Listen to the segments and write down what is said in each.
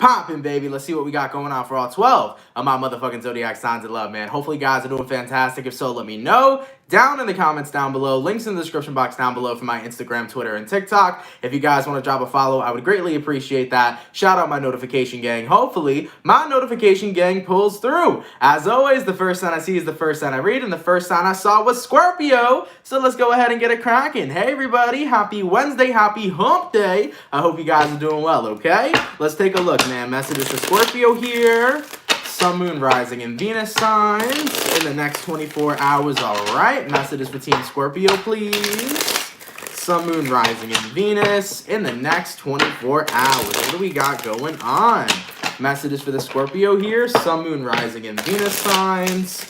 poppin', baby. Let's see what we got going on for all 12 of my motherfucking zodiac signs of love, man. Hopefully, you guys are doing fantastic. If so, let me know down in the comments down below. Links in the description box down below for my Instagram, Twitter, and TikTok. If you guys want to drop a follow, I would greatly appreciate that. Shout out my notification gang. Hopefully, my notification gang pulls through. As always, the first sign I see is the first sign I read, and the first sign I saw was Scorpio. So let's go ahead and get it cracking. Hey, everybody. Happy Wednesday. Happy hump day. I hope you guys are doing well, okay? Let's take a look, man. Messages for Scorpio here. Sun, Moon, Rising, and Venus signs in the next 24 hours. All right. Messages for Team Scorpio, please. Sun, Moon, Rising, and Venus in the next 24 hours. What do we got going on? Messages for the Scorpio here. Sun, Moon, Rising, and Venus signs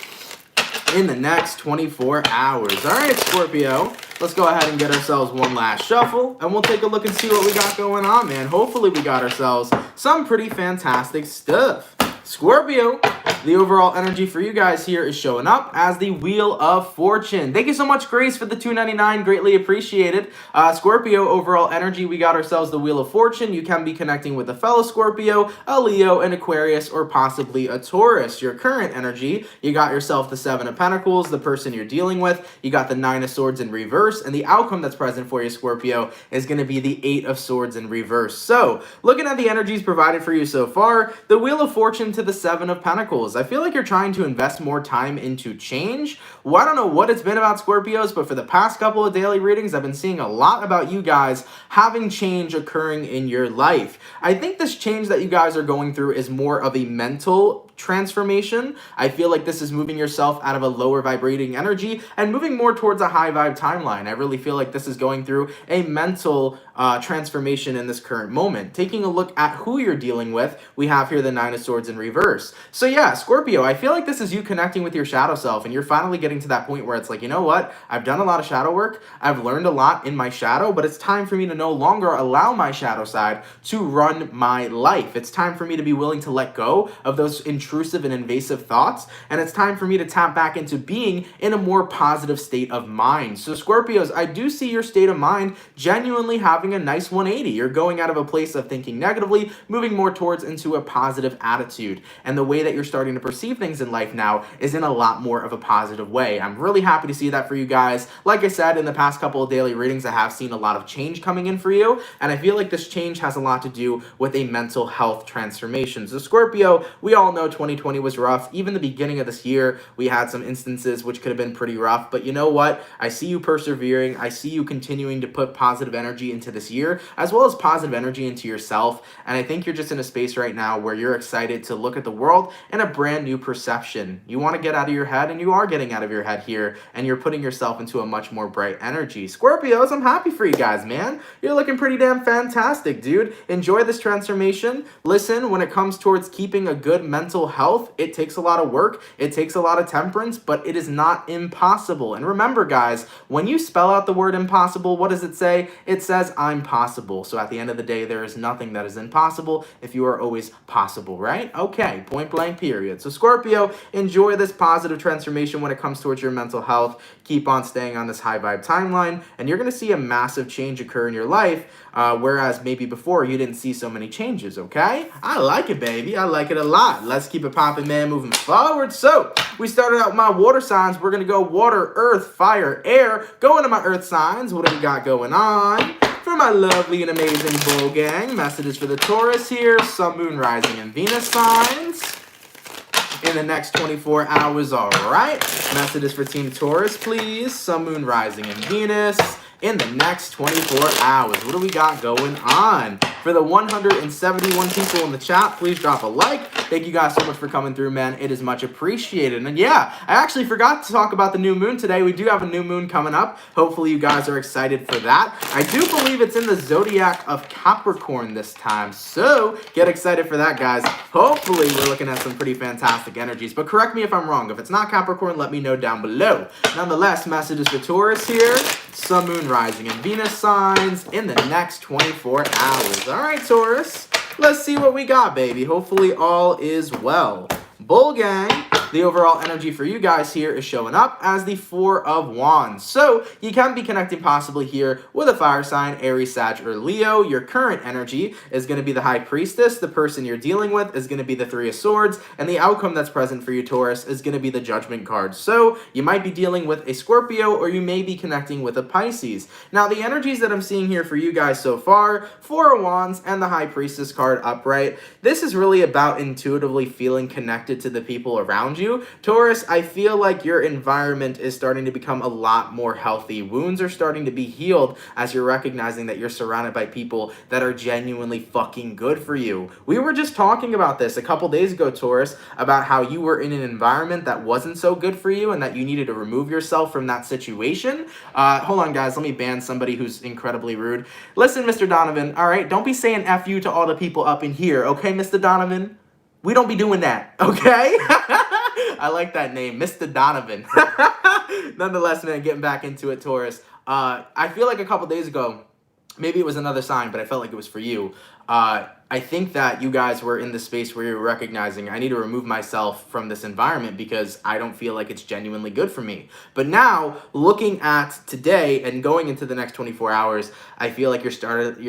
in the next 24 hours. All right, Scorpio. Let's go ahead and get ourselves one last shuffle, and we'll take a look and see what we got going on, man. Hopefully, we got ourselves some pretty fantastic stuff. Scorpio, the overall energy for you guys here is showing up as the Wheel of Fortune. Thank you so much, Grace, for the $2.99. Greatly appreciated. Scorpio, overall energy, we got ourselves the Wheel of Fortune. You can be connecting with a fellow Scorpio, a Leo, an Aquarius, or possibly a Taurus. Your current energy, you got yourself the Seven of Pentacles, the person you're dealing with. You got the Nine of Swords in reverse, and the outcome that's present for you, Scorpio, is going to be the Eight of Swords in reverse. So, looking at the energies provided for you so far, the Wheel of Fortune to the Seven of Pentacles. I feel like you're trying to invest more time into change. Well, I don't know what it's been about Scorpios, but for the past couple of daily readings, I've been seeing a lot about you guys having change occurring in your life. I think this change that you guys are going through is more of a mental transformation. I feel like this is moving yourself out of a lower vibrating energy and moving more towards a high vibe timeline. I really feel like this is going through a mental transformation in this current moment. Taking a look at who you're dealing with, we have here the Nine of Swords in reverse. So yeah, Scorpio, I feel like this is you connecting with your shadow self, and you're finally getting to that point where it's like, you know what? I've done a lot of shadow work. I've learned a lot in my shadow, but it's time for me to no longer allow my shadow side to run my life. It's time for me to be willing to let go of those intrusive and invasive thoughts, and it's time for me to tap back into being in a more positive state of mind. So Scorpios, I do see your state of mind genuinely having a nice 180. You're going out of a place of thinking negatively, moving more towards into a positive attitude, and the way that you're starting to perceive things in life now is in a lot more of a positive way. I'm really happy to see that for you guys. Like I said, in the past couple of daily readings, I have seen a lot of change coming in for you, and I feel like this change has a lot to do with a mental health transformation. So Scorpio, we all know 2020 was rough. Even the beginning of this year, we had some instances which could have been pretty rough, but you know what? I see you persevering. I see you continuing to put positive energy into this year, as well as positive energy into yourself, and I think you're just in a space right now where you're excited to look at the world in a brand new perception. You want to get out of your head, and you are getting out of your head here, and you're putting yourself into a much more bright energy. Scorpios, I'm happy for you guys, man. You're looking pretty damn fantastic, dude. Enjoy this transformation. Listen, when it comes towards keeping a good mental health, it takes a lot of work, it takes a lot of temperance, but it is not impossible. And remember, guys, when you spell out the word impossible, what does it say? It says, I'm possible. So at the end of the day, there is nothing that is impossible if you are always possible, right? Okay, point blank period. So Scorpio, enjoy this positive transformation when it comes towards your mental health. Keep on staying on this high vibe timeline, and you're going to see a massive change occur in your life, whereas maybe before you didn't see so many changes, okay? I like it, baby. I like it a lot. Let's keep it popping, man, moving forward. So we started out with my water signs. We're going to go water, earth, fire, air. Go into my earth signs. What do we got going on? For my lovely and amazing bull gang, messages for the Taurus here. Sun, Moon, Rising, and Venus signs in the next 24 hours. All right. Messages for Team Taurus, please. Sun, Moon, Rising, and Venus in the next 24 hours. What do we got going on? For the 171 people in the chat, please drop a like. Thank you guys so much for coming through, man. It is much appreciated. And yeah, I actually forgot to talk about the new moon today. We do have a new moon coming up. Hopefully you guys are excited for that. I do believe it's in the zodiac of Capricorn this time. So get excited for that, guys. Hopefully we're looking at some pretty fantastic energies. But correct me if I'm wrong. If it's not Capricorn, let me know down below. Nonetheless, messages for Taurus here. Sun, Moon, Rising, and Venus signs in the next 24 hours. All right, Taurus. Let's see what we got, baby. Hopefully all is well. Bull gang, The overall energy for you guys here is showing up as the Four of Wands. So you can be connecting possibly here with a fire sign, Aries, Sag, or Leo. Your current energy is going to be the High Priestess. The person you're dealing with is going to be the Three of Swords. And the outcome that's present for you, Taurus, is going to be the Judgment card. So you might be dealing with a Scorpio, or you may be connecting with a Pisces. Now, the energies that I'm seeing here for you guys so far, Four of Wands and the High Priestess card upright, this is really about intuitively feeling connected to the people around you. Taurus, I feel like your environment is starting to become a lot more healthy. Wounds are starting to be healed as you're recognizing that you're surrounded by people that are genuinely fucking good for you. We were just talking about this a couple days ago, Taurus, about how you were in an environment that wasn't so good for you and that you needed to remove yourself from that situation. Hold on, guys. Let me ban somebody who's incredibly rude. Listen, Mr. Donovan, all right? Don't be saying F you to all the people up in here, okay, Mr. Donovan? We don't be doing that, okay? I like that name, Mr. Donovan. Nonetheless, man, getting back into it, Taurus. I feel like a couple days ago, maybe it was another sign, but I felt like it was for you. I think that you guys were in the space where you're recognizing, I need to remove myself from this environment because I don't feel like it's genuinely good for me. But now, looking at today and going into the next 24 hours, I feel like you're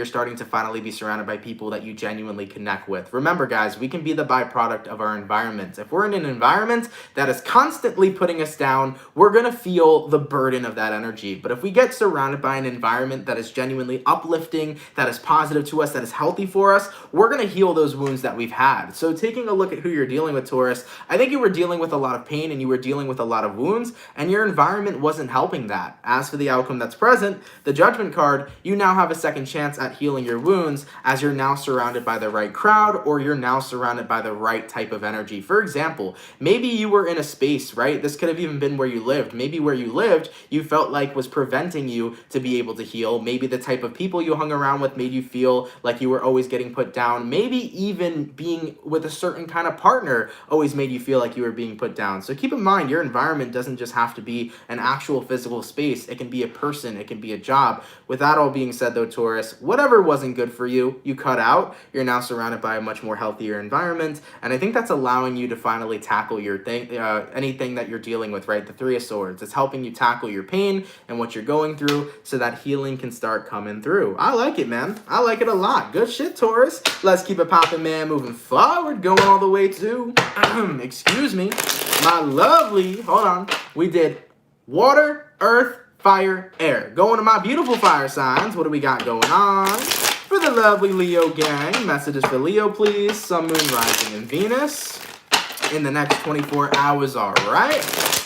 starting to finally be surrounded by people that you genuinely connect with. Remember, guys, we can be the byproduct of our environment. If we're in an environment that is constantly putting us down, we're going to feel the burden of that energy. But if we get surrounded by an environment that is genuinely uplifting, that is positive to us, that is healthy for us, we're going to heal those wounds that we've had. So taking a look at who you're dealing with, Taurus, I think you were dealing with a lot of pain and you were dealing with a lot of wounds, and your environment wasn't helping that. As for the outcome that's present, the Judgment card, you now have a second chance at healing your wounds as you're now surrounded by the right crowd, or you're now surrounded by the right type of energy. For example, maybe you were in a space, right? This could have even been where you lived. Maybe where you lived, you felt like was preventing you to be able to heal. Maybe the type of people you hung around with made you feel like you were always getting put down. Maybe even being with a certain kind of partner always made you feel like you were being put down. So keep in mind, your environment doesn't just have to be an actual physical space. It can be a person. It can be a job. With that all being said, though, Taurus, whatever wasn't good for you, you cut out. You're now surrounded by a much more healthier environment. And I think that's allowing you to finally tackle your anything that you're dealing with, right? The Three of Swords. It's helping you tackle your pain and what you're going through so that healing can start coming through. I like it, man. I like it a lot. Good shit, Taurus. Let's keep it popping, man. Moving forward, going all the way to, excuse me, my lovely, hold on. We did water, earth, fire, air. Going to my beautiful fire signs. What do we got going on? For the lovely Leo gang, messages for Leo, please. Sun, Moon, Rising, and Venus in the next 24 hours, all right?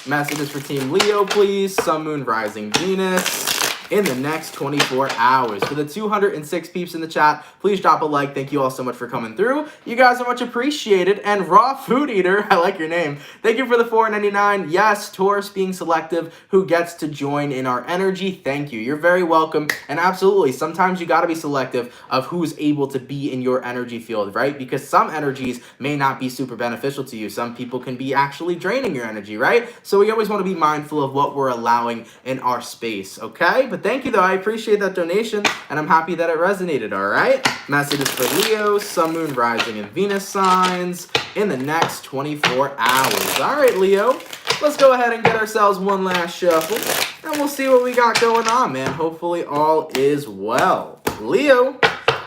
Messages for Team Leo, please. Sun, Moon, Rising, Venus in the next 24 hours. For the 206 peeps in the chat, please drop a like. Thank you all so much for coming through. You guys are much appreciated. And Raw Food Eater, I like your name. Thank you for the $4.99. Yes, Taurus being selective, who gets to join in our energy. Thank you. You're very welcome. And absolutely, sometimes you got to be selective of who's able to be in your energy field, right? Because some energies may not be super beneficial to you. Some people can be actually draining your energy, right? So we always want to be mindful of what we're allowing in our space, okay? But thank you, though. I appreciate that donation, and I'm happy that it resonated, all right? Messages for Leo, Sun, Moon, Rising, and Venus signs in the next 24 hours. All right, Leo, let's go ahead and get ourselves one last shuffle, and we'll see what we got going on, man. Hopefully all is well. Leo,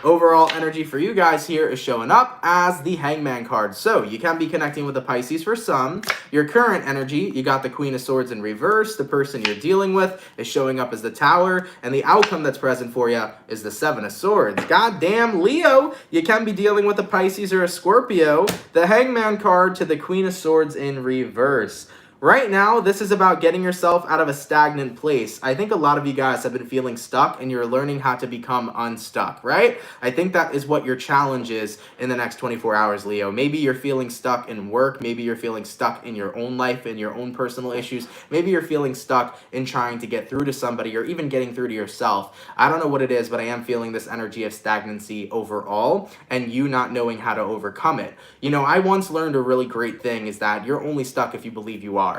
overall energy for you guys here is showing up as the Hangman card. So you can be connecting with the Pisces for some. Your current energy, you got the Queen of Swords in reverse. The person you're dealing with is showing up as the Tower. And the outcome that's present for you is the Seven of Swords. Goddamn, Leo, you can be dealing with a Pisces or a Scorpio. The Hangman card to the Queen of Swords in reverse. Right now, this is about getting yourself out of a stagnant place. I think a lot of you guys have been feeling stuck and you're learning how to become unstuck, right? I think that is what your challenge is in the next 24 hours, Leo. Maybe you're feeling stuck in work. Maybe you're feeling stuck in your own life and your own personal issues. Maybe you're feeling stuck in trying to get through to somebody or even getting through to yourself. I don't know what it is, but I am feeling this energy of stagnancy overall and you not knowing how to overcome it. You know, I once learned a really great thing is that you're only stuck if you believe you are.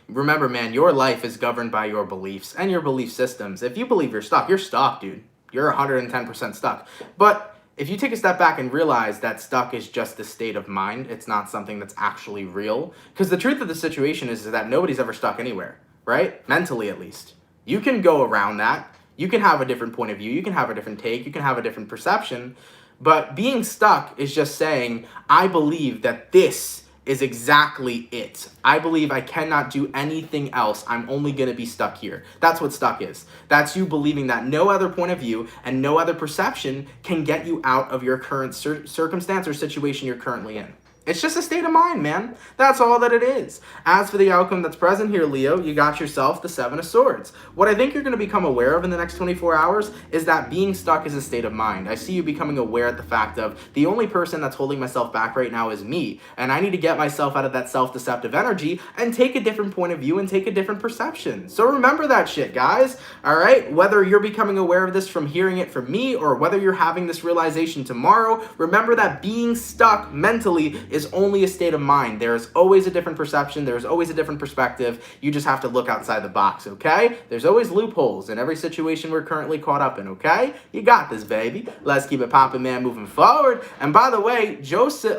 Remember, man, your life is governed by your beliefs and your belief systems. If you believe you're stuck, dude. You're 110% stuck. But if you take a step back and realize that stuck is just a state of mind, it's not something that's actually real. Because the truth of the situation is that nobody's ever stuck anywhere, right? Mentally, at least. You can go around that. You can have a different point of view. You can have a different take. You can have a different perception. But being stuck is just saying, I believe that this is exactly it. I believe I cannot do anything else. I'm only going to be stuck here. That's what stuck is. That's you believing that no other point of view and no other perception can get you out of your current circumstance or situation you're currently in. It's just a state of mind, man. That's all that it is. As for the outcome that's present here, Leo, you got yourself the Seven of Swords. What I think you're going to become aware of in the next 24 hours is that being stuck is a state of mind. I see you becoming aware at the fact of the only person that's holding myself back right now is me, and I need to get myself out of that self-deceptive energy and take a different point of view and take a different perception. So remember that shit, guys. All right? Whether you're becoming aware of this from hearing it from me or whether you're having this realization tomorrow, remember that being stuck mentally is only a state of mind. There is always a different perception. There's always a different perspective. You just have to look outside the box, okay? There's always loopholes in every situation we're currently caught up in, okay? You got this, baby. Let's keep it popping, man, moving forward. And by the way, Jocelyn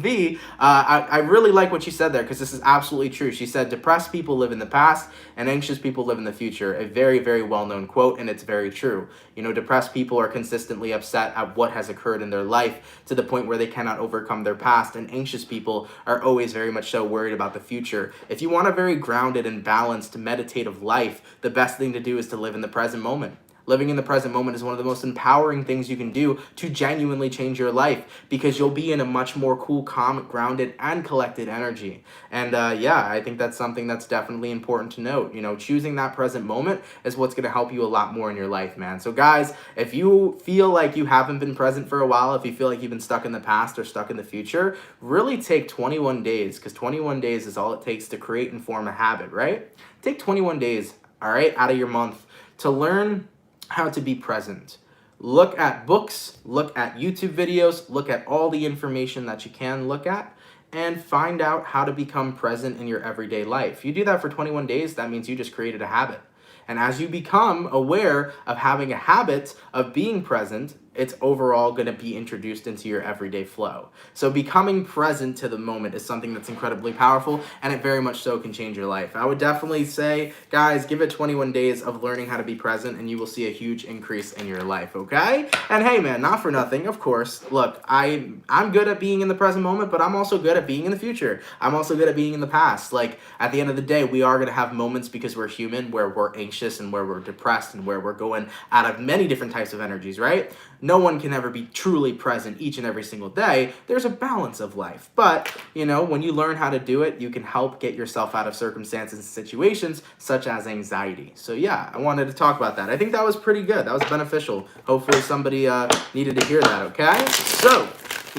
V, I really like what she said there because this is absolutely true. She said, depressed people live in the past and anxious people live in the future. A very, very well-known quote, and it's very true. You know, depressed people are consistently upset at what has occurred in their life to the point where they cannot overcome their past, and anxious people are always very much so worried about the future. If you want a very grounded and balanced meditative life, the best thing to do is to live in the present moment. Living in the present moment is one of the most empowering things you can do to genuinely change your life because you'll be in a much more cool, calm, grounded, and collected energy. And yeah, I think that's something that's definitely important to note. You know, choosing that present moment is what's going to help you a lot more in your life, man. So guys, if you feel like you haven't been present for a while, if you feel like you've been stuck in the past or stuck in the future, really take 21 days because 21 days is all it takes to create and form a habit, right? Take 21 days, all right, out of your month to learn how to be present. Look at books, look at YouTube videos, look at all the information that you can look at, and find out how to become present in your everyday life. You do that for 21 days, that means you just created a habit. And as you become aware of having a habit of being present, it's overall going to be introduced into your everyday flow. So becoming present to the moment is something that's incredibly powerful, and it very much so can change your life. I would definitely say, guys, give it 21 days of learning how to be present, and you will see a huge increase in your life, okay? And hey, man, not for nothing, of course. Look, I'm good at being in the present moment, but I'm also good at being in the future. I'm also good at being in the past. Like, at the end of the day, we are going to have moments because we're human where we're anxious and where we're depressed and where we're going out of many different types of energies, right? No one can ever be truly present each and every single day. There's a balance of life. But, you know, when you learn how to do it, you can help get yourself out of circumstances and situations such as anxiety. So yeah, I wanted to talk about that. I think that was pretty good. That was beneficial. Hopefully somebody needed to hear that, okay? So,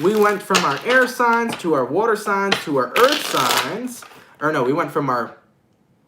we went from our air signs to our water signs to our earth signs. Or no, we went from our...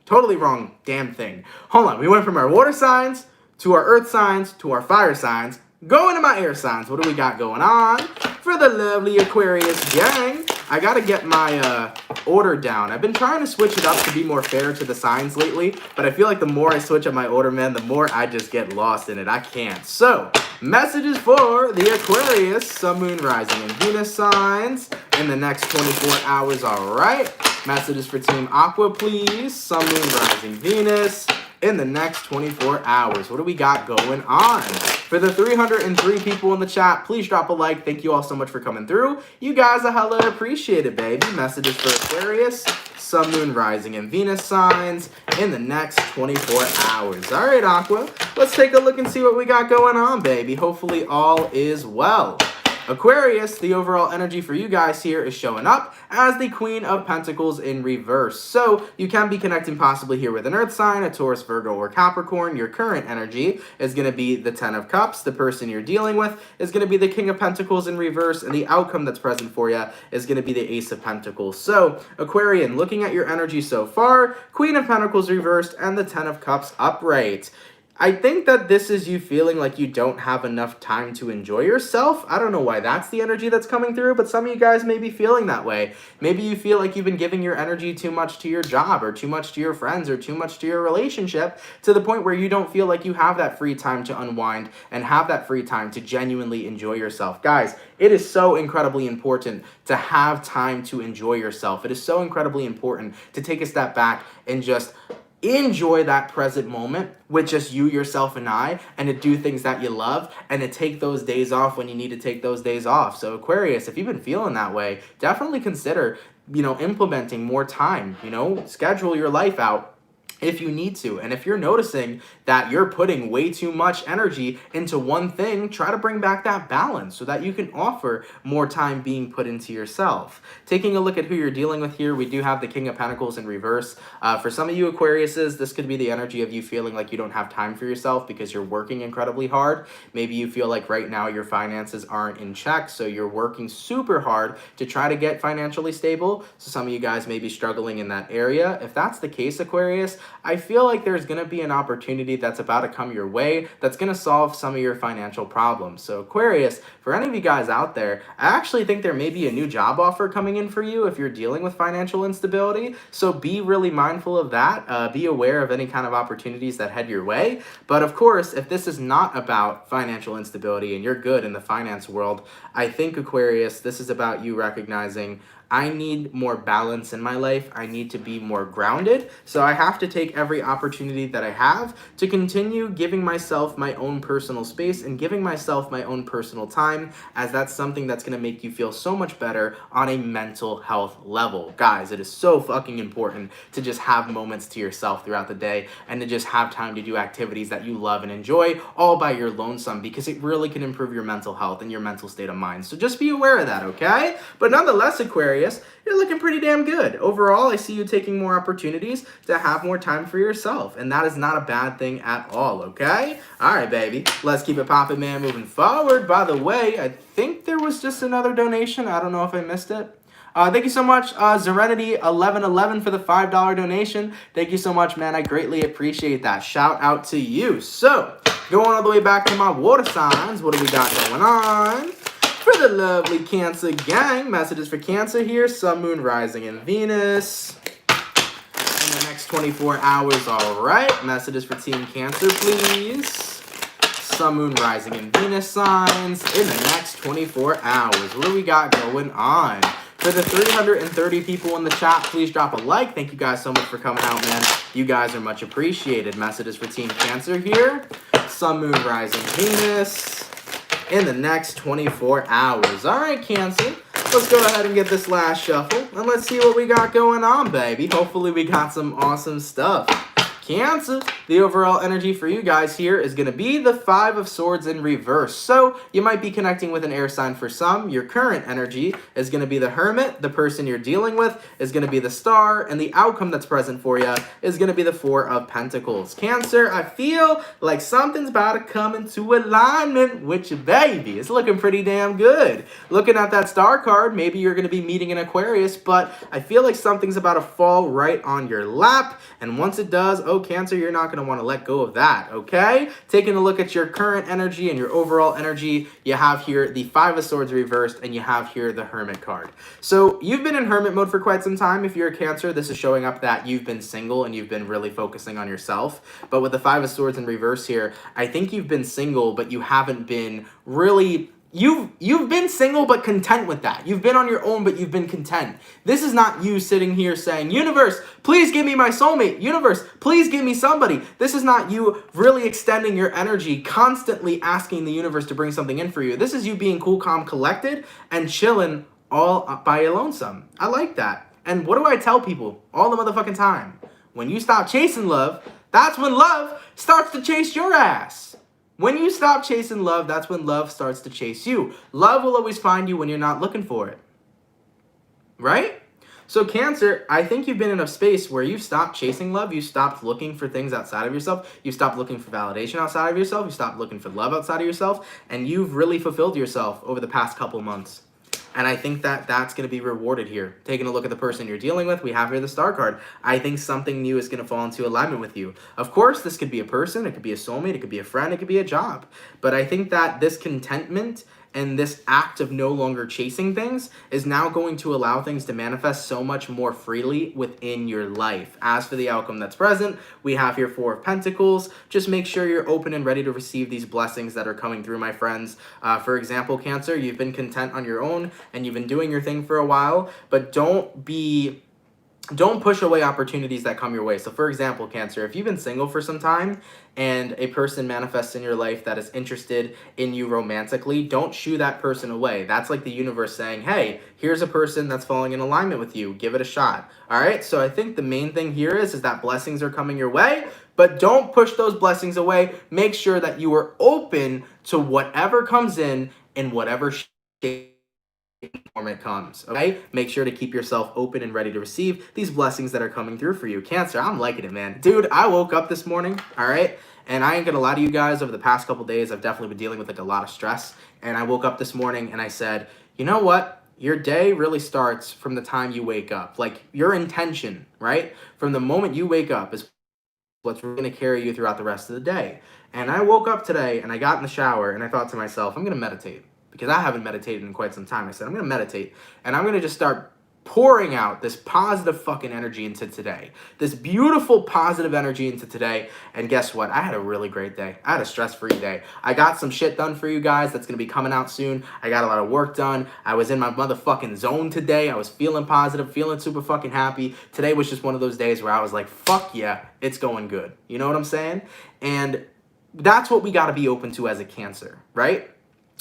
Totally wrong damn thing. Hold on. We went from our water signs to our earth signs to our fire signs. Going to my air signs, what do we got going on? For the lovely Aquarius gang, I gotta get my order down. I've been trying to switch it up to be more fair to the signs lately, but I feel like the more I switch up my order, man, the more I just get lost in it. I can't. So, messages for the Aquarius, Sun, Moon, Rising, and Venus signs in the next 24 hours, all right? Messages for Team Aqua, please. Sun, Moon, Rising, Venus in the next 24 hours. What do we got going on? For the 303 people in the chat, please drop a like. Thank you all so much for coming through. You guys are hella appreciated, baby. Messages for Aquarius, Sun, Moon, Rising, and Venus signs in the next 24 hours. All right, Aqua, let's take a look and see what we got going on, baby. Hopefully all is well. Aquarius, the overall energy for you guys here is showing up as the Queen of Pentacles in reverse. So you can be connecting possibly here with an earth sign, a Taurus, Virgo, or Capricorn. Your current energy is going to be the Ten of Cups. The person you're dealing with is going to be the King of Pentacles in reverse, and the outcome that's present for you is going to be the Ace of Pentacles. So Aquarian, looking at your energy so far, Queen of Pentacles reversed and the Ten of Cups upright. I think that this is you feeling like you don't have enough time to enjoy yourself. I don't know why that's the energy that's coming through, but some of you guys may be feeling that way. Maybe you feel like you've been giving your energy too much to your job or too much to your friends or too much to your relationship to the point where you don't feel like you have that free time to unwind and have that free time to genuinely enjoy yourself. Guys, it is so incredibly important to have time to enjoy yourself. It is so incredibly important to take a step back and just enjoy that present moment with just you, yourself, and I, and to do things that you love, and to take those days off when you need to take those days off. So Aquarius, if you've been feeling that way, definitely consider, implementing more time, schedule your life out if you need to. And if you're noticing that you're putting way too much energy into one thing, try to bring back that balance so that you can offer more time being put into yourself. Taking a look at who you're dealing with here, we do have the King of Pentacles in reverse. For some of you Aquariuses, this could be the energy of you feeling like you don't have time for yourself because you're working incredibly hard. Maybe you feel like right now your finances aren't in check, so you're working super hard to try to get financially stable. So some of you guys may be struggling in that area. If that's the case, Aquarius, I feel like there's going to be an opportunity that's about to come your way that's going to solve some of your financial problems. So Aquarius, for any of you guys out there, I actually think there may be a new job offer coming in for you if you're dealing with financial instability. So be really mindful of that. Be aware of any kind of opportunities that head your way. But of course, if this is not about financial instability and you're good in the finance world, I think Aquarius, this is about you recognizing I need more balance in my life. I need to be more grounded. So I have to take every opportunity that I have to continue giving myself my own personal space and giving myself my own personal time, as that's something that's going to make you feel so much better on a mental health level. Guys, it is so fucking important to just have moments to yourself throughout the day and to just have time to do activities that you love and enjoy all by your lonesome, because it really can improve your mental health and your mental state of mind. So just be aware of that, okay? But nonetheless, Aquarius, you're looking pretty damn good. Overall, I see you taking more opportunities to have more time for yourself, and that is not a bad thing at all, okay? All right, baby. Let's keep it poppin', man, moving forward. By the way, I think there was just another donation. I don't know if I missed it. Thank you so much, Serenity1111 for the $5 donation. Thank you so much, man. I greatly appreciate that. Shout out to you. So, going all the way back to my water signs, what do we got going on? For the lovely Cancer gang, messages for Cancer here. Sun, Moon, Rising, and Venus in the next 24 hours. All right, messages for Team Cancer, please. Sun, Moon, Rising, and Venus signs in the next 24 hours. What do we got going on? For the 330 people in the chat, please drop a like. Thank you guys so much for coming out, man. You guys are much appreciated. Messages for Team Cancer here. Sun, Moon, Rising, Venus in the next 24 hours. All right, Cancer, let's go ahead and get this last shuffle, and let's see what we got going on, baby. Hopefully we got some awesome stuff. Cancer, the overall energy for you guys here is going to be the Five of Swords in reverse. So you might be connecting with an air sign for some. Your current energy is going to be the Hermit. The person you're dealing with is going to be the Star. And the outcome that's present for you is going to be the Four of Pentacles. Cancer, I feel like something's about to come into alignment with you, baby. It's looking pretty damn good. Looking at that Star card, maybe you're going to be meeting an Aquarius, but I feel like something's about to fall right on your lap. And once it does, Cancer, you're not going to want to let go of that, okay? Taking a look at your current energy and your overall energy, you have here the Five of Swords reversed, and you have here the Hermit card. So you've been in Hermit mode for quite some time. If you're a Cancer, this is showing up that you've been single and you've been really focusing on yourself. But with the Five of Swords in reverse here, I think you've been single, but you haven't been really... You've been single but content with that. You've been on your own but you've been content. This is not you sitting here saying, universe, please give me my soulmate. Universe, please give me somebody. This is not you really extending your energy, constantly asking the universe to bring something in for you. This is you being cool, calm, collected, and chilling all by your lonesome. I like that. And what do I tell people all the motherfucking time? When you stop chasing love, that's when love starts to chase your ass. When you stop chasing love, that's when love starts to chase you. Love will always find you when you're not looking for it. Right? So Cancer, I think you've been in a space where you've stopped chasing love. You stopped looking for things outside of yourself. You stopped looking for validation outside of yourself. You stopped looking for love outside of yourself. And you've really fulfilled yourself over the past couple months. And I think that that's going to be rewarded here. Taking a look at the person you're dealing with, we have here the Star card. I think something new is going to fall into alignment with you. Of course, this could be a person, it could be a soulmate, it could be a friend, it could be a job. But I think that this contentment and this act of no longer chasing things is now going to allow things to manifest so much more freely within your life. As for the outcome that's present, we have here Four of Pentacles. Just make sure you're open and ready to receive these blessings that are coming through, my friends. For example, Cancer, you've been content on your own and you've been doing your thing for a while, but don't push away opportunities that come your way. So for example, Cancer, if you've been single for some time and a person manifests in your life that is interested in you romantically, don't shoo that person away. That's like the universe saying, hey, here's a person that's falling in alignment with you. Give it a shot. All right. So I think the main thing here is that blessings are coming your way, but don't push those blessings away. Make sure that you are open to whatever comes in whatever shape form it comes. Okay, make sure to keep yourself open and ready to receive these blessings that are coming through for you. Cancer, I'm liking it, man. Dude, I woke up this morning, all right, and I ain't gonna lie to you guys, over the past couple days I've definitely been dealing with like a lot of stress, and I woke up this morning and I said, you know what, your day really starts from the time you wake up. Like your intention, right, from the moment you wake up is what's really going to carry you throughout the rest of the day. And I woke up today and I got in the shower and I thought to myself, I'm going to meditate, because I haven't meditated in quite some time. I said, I'm going to meditate and I'm going to just start pouring out this positive fucking energy into today, this beautiful positive energy into today. And guess what? I had a really great day. I had a stress-free day. I got some shit done for you guys that's going to be coming out soon. I got a lot of work done. I was in my motherfucking zone today. I was feeling positive, feeling super fucking happy. Today was just one of those days where I was like, fuck yeah, it's going good. You know what I'm saying? And that's what we got to be open to as a Cancer, right?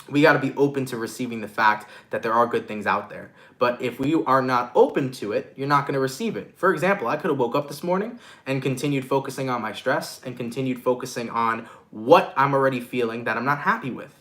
We got to be open to receiving the fact that there are good things out there. But if we are not open to it, you're not going to receive it. For example, I could have woke up this morning and continued focusing on my stress and continued focusing on what I'm already feeling that I'm not happy with.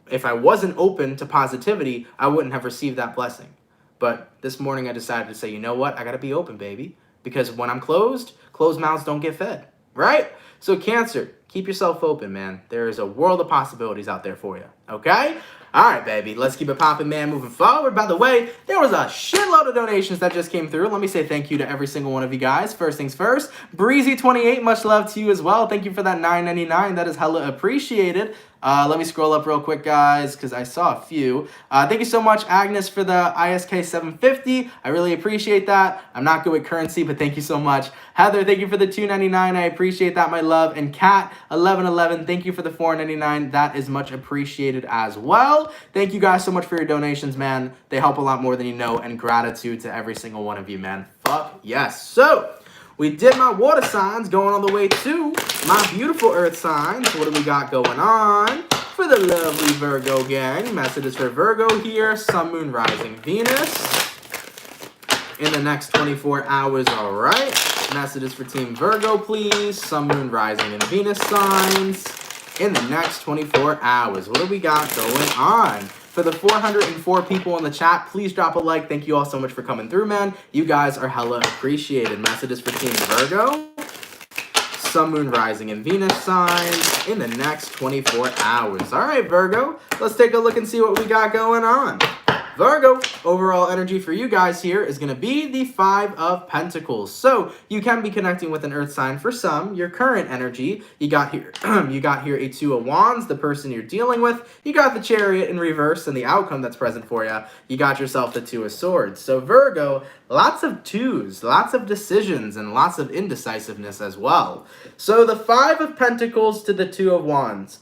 If I wasn't open to positivity, I wouldn't have received that blessing. But this morning I decided to say, you know what? I got to be open, baby. Because when I'm closed mouths don't get fed, right? So Cancer, keep yourself open, man. There is a world of possibilities out there for you, okay? All right, baby, let's keep it popping, man, moving forward. By the way, there was a shitload of donations that just came through. Let me say thank you to every single one of you guys. First things first, Breezy28, much love to you as well. Thank you for that $9.99. That is hella appreciated. Let me scroll up real quick, guys, because I saw a few. Thank you so much, Agnes, for the ISK 750. I really appreciate that. I'm not good with currency, but thank you so much. Heather, thank you for the $2.99. I appreciate that, my love. And Kat, 1111, thank you for the $4.99. That is much appreciated as well. Thank you guys so much for your donations, man. They help a lot more than you know, and gratitude to every single one of you, man. Fuck yes. So, we did my water signs, going all the way to my beautiful earth signs. What do we got going on for the lovely Virgo gang? Messages for Virgo here. Sun, Moon, Rising, Venus in the next 24 hours, all right. Messages for Team Virgo, please. Sun, Moon, Rising, and Venus signs in the next 24 hours. What do we got going on? For the 404 people in the chat, please drop a like. Thank you all so much for coming through, man. You guys are hella appreciated. Messages for Team Virgo. Sun, Moon, Rising, and Venus signs in the next 24 hours. All right, Virgo, let's take a look and see what we got going on. Virgo, overall energy for you guys here is going to be the Five of Pentacles. So you can be connecting with an earth sign for some. Your current energy, you got here a Two of Wands, the person you're dealing with. You got the Chariot in reverse and the outcome that's present for you. You got yourself the Two of Swords. So Virgo, lots of twos, lots of decisions, and lots of indecisiveness as well. So the Five of Pentacles to the Two of Wands.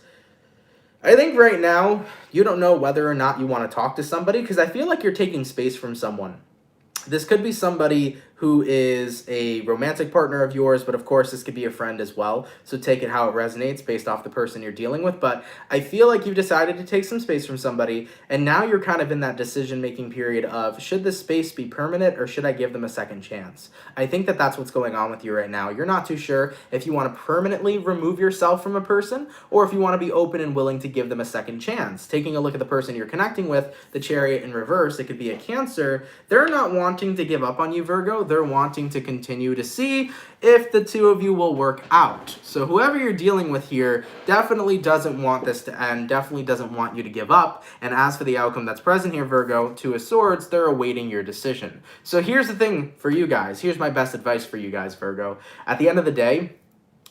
I think right now, you don't know whether or not you want to talk to somebody, because I feel like you're taking space from someone. This could be somebody who is a romantic partner of yours, but of course this could be a friend as well. So take it how it resonates based off the person you're dealing with. But I feel like you've decided to take some space from somebody, and now you're kind of in that decision-making period of, should this space be permanent or should I give them a second chance? I think that that's what's going on with you right now. You're not too sure if you want to permanently remove yourself from a person or if you want to be open and willing to give them a second chance. Taking a look at the person you're connecting with, the Chariot in reverse, it could be a Cancer. They're not wanting to give up on you, Virgo. Virgo, they're wanting to continue to see if the two of you will work out. So whoever you're dealing with here definitely doesn't want this to end, definitely doesn't want you to give up. And as for the outcome that's present here, Virgo, Two of Swords, they're awaiting your decision. So here's the thing for you guys. Here's my best advice for you guys, Virgo. At the end of the day,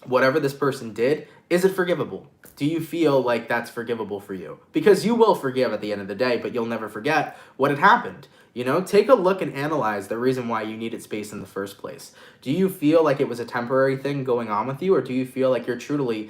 whatever this person did, is it forgivable? Do you feel like that's forgivable for you? Because you will forgive at the end of the day, but you'll never forget what had happened. You know, take a look and analyze the reason why you needed space in the first place. Do you feel like it was a temporary thing going on with you, or do you feel like you're truly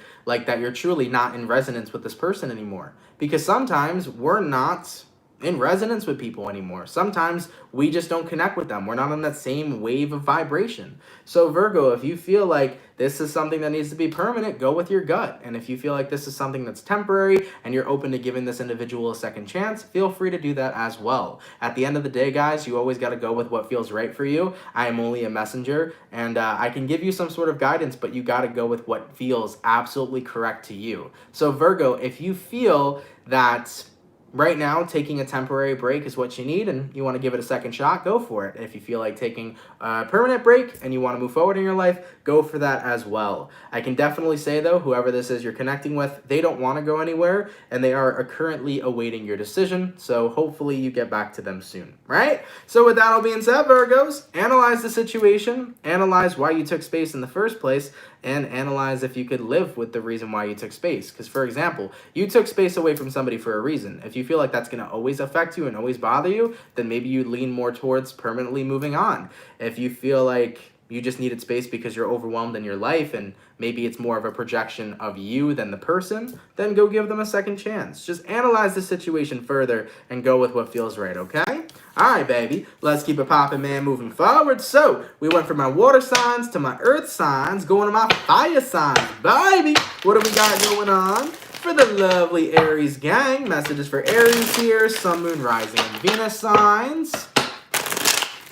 not in resonance with this person anymore? Because sometimes we're not in resonance with people anymore. Sometimes we just don't connect with them. We're not on that same wave of vibration. So Virgo, if you feel like this is something that needs to be permanent, go with your gut. And if you feel like this is something that's temporary and you're open to giving this individual a second chance, feel free to do that as well. At the end of the day, guys, you always got to go with what feels right for you. I am only a messenger, and I can give you some sort of guidance, but you got to go with what feels absolutely correct to you. So Virgo, if you feel that right now, taking a temporary break is what you need and you want to give it a second shot, go for it. If you feel like taking a permanent break and you want to move forward in your life, go for that as well. I can definitely say, though, whoever this is you're connecting with, they don't want to go anywhere and they are currently awaiting your decision. So hopefully you get back to them soon, right? So with that all being said, Virgos, analyze the situation, analyze why you took space in the first place, and analyze if you could live with the reason why you took space. Because, for example, you took space away from somebody for a reason. If you feel like that's going to always affect you and always bother you, then maybe you lean more towards permanently moving on. If you feel like you just needed space because you're overwhelmed in your life and maybe it's more of a projection of you than the person, then go give them a second chance. Just analyze the situation further and go with what feels right, okay? All right, baby, let's keep it popping, man, moving forward. So we went from my water signs to my earth signs, going to my fire signs, baby. What do we got going on? For the lovely Aries gang, messages for Aries here, Sun, Moon, Rising, and Venus signs